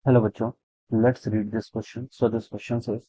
Hello बच्चों, let's read this question. So this question says,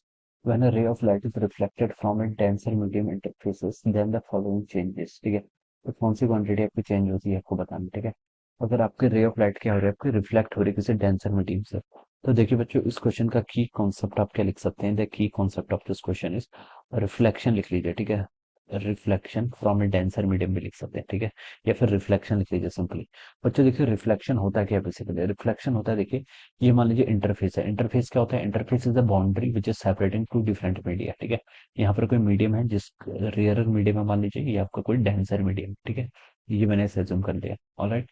when a ray of light is reflected from a denser medium interfaces, then the following changes. ठीक है, तो कौन सी quantity आपकी change होती है आपको बताना। ठीक है, अगर आपकी रे ऑफ लाइट क्या हो रही है, आपकी रिफ्लेक्ट हो रही है किसी डेंसर मीडियम से, तो देखिए बच्चों, इस क्वेश्चन का की कॉन्सेप्ट आप क्या लिख सकते हैं। The key concept of this question is reflection लिख लीजिए। ठीक है, reflection from a denser medium भी लिख सकते हैं। ठीक है, या फिर रिफ्लेक्शन लिख लीजिए सिंपली। बच्चों देखिए, रिफ्लेक्शन होता है क्या बेसिकली। रिफ्लेक्शन होता है, देखिए ये मान लीजिए इंटरफेस है। इंटरफेस क्या होता है? Interface is the boundary which is separating two different media. ठीक है, यहाँ पर कोई मीडियम है, जिस रेयर मीडियम है, मान लीजिए ये आपका कोई डेंसर मीडियम। ठीक है, ये मैंने ऐसे assume कर लिया। ऑलराइट,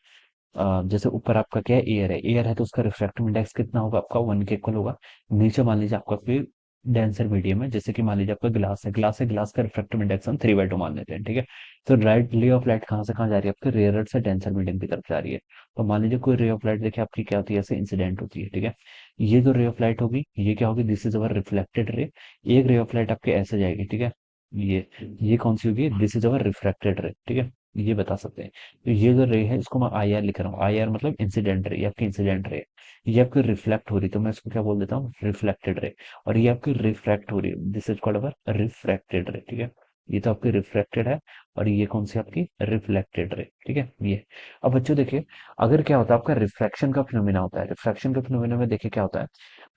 जैसे ऊपर आपका क्या है, एयर है। एयर है तो उसका रिफ्रैक्टिव इंडेक्स कितना होगा? आपका 1 के इक्वल होगा। नीचे मान लीजिए आपका कोई डेंसर मीडियम है, जैसे कि मान लीजिए आपका ग्लास है। ग्लास है, ग्लास का रिफ्रैक्टिव इंडेक्स हम 3/2 मान लेते हैं। ठीक है, तो राइट रे ऑफ लाइट कहाँ से कहाँ जा रही है? आपके रेयर से डेंसर मीडियम की तरफ जा रही है। तो मान लीजिए कोई रे ऑफ लाइट देखिए आपकी क्या होती है, ऐसे इंसिडेंट होती है। ठीक है, ये जो रे ऑफ लाइट होगी ये क्या होगी? This is our reflected ray. एक रे ऑफ लाइट आपके ऐसे जाएगी। ठीक है, ये कौन सी होगी? दिस इज अवर रिफ्रैक्टेड रे। ठीक है, ये बता सकते हैं। तो ये जो रे है इसको मैं आई आर लिख रहा हूँ। आई आर मतलब इंसिडेंट रे, ये आपकी इंसिडेंट रे। ये आपकी रिफ्लेक्ट हो रही, तो मैं इसको क्या बोल देता हूँ? Reflected ray. और ये आपकी रिफ्रैक्ट हो रही है, this is called our refracted रे। ठीक है, ये तो आपकी रिफ्लेक्टेड है, और ये कौन सी आपकी रिफ्लेक्टेड रे। ठीक है, ये। अब बच्चों देखिए, अगर क्या होता है आपका रिफ्रैक्शन का फिनोमेना होता है। रिफ्रैक्शन का फिनोमेना में देखिए क्या होता है,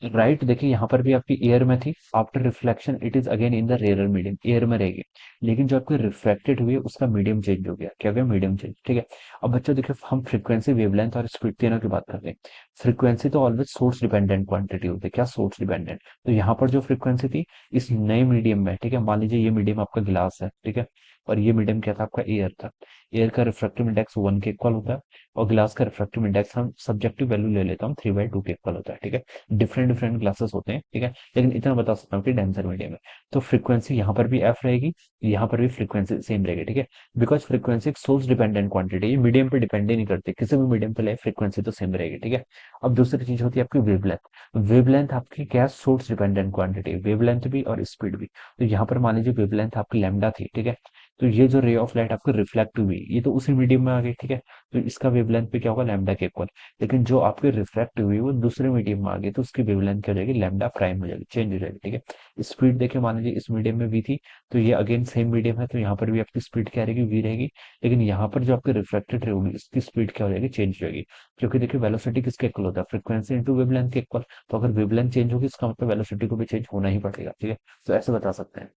राइट। देखिए यहाँ पर भी आपकी एयर में थी, after reflection it is again in the rare medium, air में रहेगी। लेकिन जो आपकी रिफ्लेक्टेड हुई है उसका मीडियम चेंज हो गया। क्या हो गया? Medium change. ठीक है, अब बच्चों देखिए, हम फ्रीक्वेंसी, वेवलेंथ और स्पीड तीनों की बात करते हैं। फ्रीक्वेंसी तो ऑलवेज सोर्स डिपेंडेंट क्वांटिटी होती है। क्या? Source dependent. तो यहाँ पर जो फ्रीक्वेंसी थी इस नए मीडियम में, ठीक है, मान लीजिए ये मीडियम आपका ग्लास है। ठीक है, और ये मीडियम क्या था? आपका एयर था। एयर का रिफ्रैक्टिव इंडेक्स 1 के इक्वल होता है, और ग्लास का रिफ्रैक्टिव इंडेक्स हम सब्जेक्टिव वैल्यू ले लेता हूँ 3/2 के इक्वल होता है। ठीक है, डिफरेंट डिफरेंट ग्लासेस होते हैं। ठीक है, लेकिन इतना बता सकता हूँ कि डेंसर मीडियम है। तो फ्रीक्वेंसी यहाँ पर भी एफ रहेगी, यहाँ पर भी फ्रीक्वेंसी सेम रहेगी। ठीक है, बिकॉज फ्रीक्वेंसी एक सोर्स डिपेंडेंट क्वांटिटी है, ये मीडियम पे डिपेंड ही नहीं करती। किसी भी मीडियम पे ले फ्रीक्वेंसी तो सेम रहेगी। ठीक है, अब दूसरी चीज होती है आपकी वेवलेंथ। वेवलेंथ आपकी क्या? सोर्स डिपेंडेंट क्वांटिटी, वेवलेंथ भी और स्पीड भी। तो यहाँ पर मान लीजिए वेवलेंथ आपकी लैम्डा थी। ठीक है, तो ये जो रे ऑफ लाइट आपकी रिफ्लेक्ट हुई ये तो उसी मीडियम में आ गई। ठीक है, तो इसका वेवलेंथ पे क्या होगा? लैम्डा के इक्वल। लेकिन जो आपकी रिफ्रैक्ट हुई वो दूसरे मीडियम में आ गई, तो उसकी वेवलेंथ क्या हो जाएगी? लैम्डा प्राइम हो जाएगी, चेंज हो जाएगी। ठीक है, स्पीड देखिए, मान लीजिए इस मीडियम में वी थी, तो ये अगेन सेम मीडियम है, तो यहाँ पर भी आपकी स्पीड क्या रहेगी? वी रहेगी। लेकिन यहाँ पर जो आपकी रिफ्लेक्टेड रे होगी इसकी स्पीड क्या हो जाएगी? चेंज हो जाएगी। क्योंकि देखिए वेलोसिटी किसके इक्वल होता है? फ्रीक्वेंसी इंटू वेवलेंथ के इक्वल। तो अगर वेवलेंथ चेंज होगी इसका मतलब वेलोसिटी को भी चेंज होना ही पड़ेगा। ठीक है, तो ऐसे बता सकते हैं।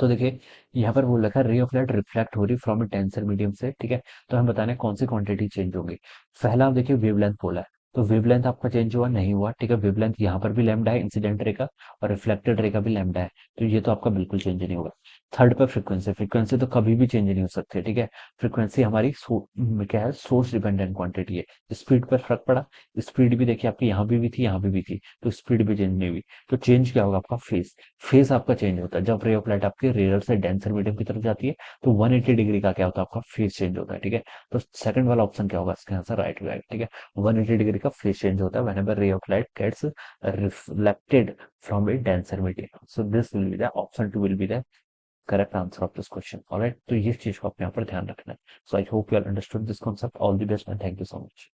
तो देखिए, यहाँ पर बोल रखा है रे ऑफ लाइट रिफ्लेक्ट हो रही फ्रॉम ए डेंसर मीडियम से। ठीक है, तो हम बताने कौन सी क्वांटिटी चेंज होगी। पहला आप देखिए वेवलेंथ बोला है, तो वेवलेंथ आपका चेंज हुआ नहीं हुआ। ठीक है, वेवलेंथ यहाँ पर भी लैम्डा है इंसिडेंट रे का, और रिफ्लेक्टेड रे का भी लैम्डा है, तो ये तो आपका बिल्कुल चेंज नहीं होगा। थर्ड पर फ्रीक्वेंसी, फ्रीक्वेंसी तो कभी भी चेंज नहीं हो सकती। ठीक है, फ्रीक्वेंसी हमारी क्या है? सोर्स डिपेंडेंट क्वांटिटी है। स्पीड पर फर्क पड़ा, स्पीड भी देखिए आपकी यहाँ भी थी, यहाँ भी थी, तो स्पीड भी चेंज नहीं हुई। तो चेंज क्या होगा? आपका फेस। फेस आपका चेंज होता है जब रे ऑफ लाइट आपके रेयर से डेंसर मीडियम की तरफ जाती है, तो 180 डिग्री का क्या होता है? आपका फेस चेंज होता है। ठीक है, तो सेकंड वाला ऑप्शन क्या होगा इसका आंसर? Right right. ठीक है, 180 डिग्री का फेस चेंज होता है whenever ray of light gets reflected from a denser medium. So this will be the option 2 will be the correct answer of this question. Alright, तो ये चीज को आप यहाँ पर ध्यान रखना है। So I hope you are understood this concept. All the best and thank you so much.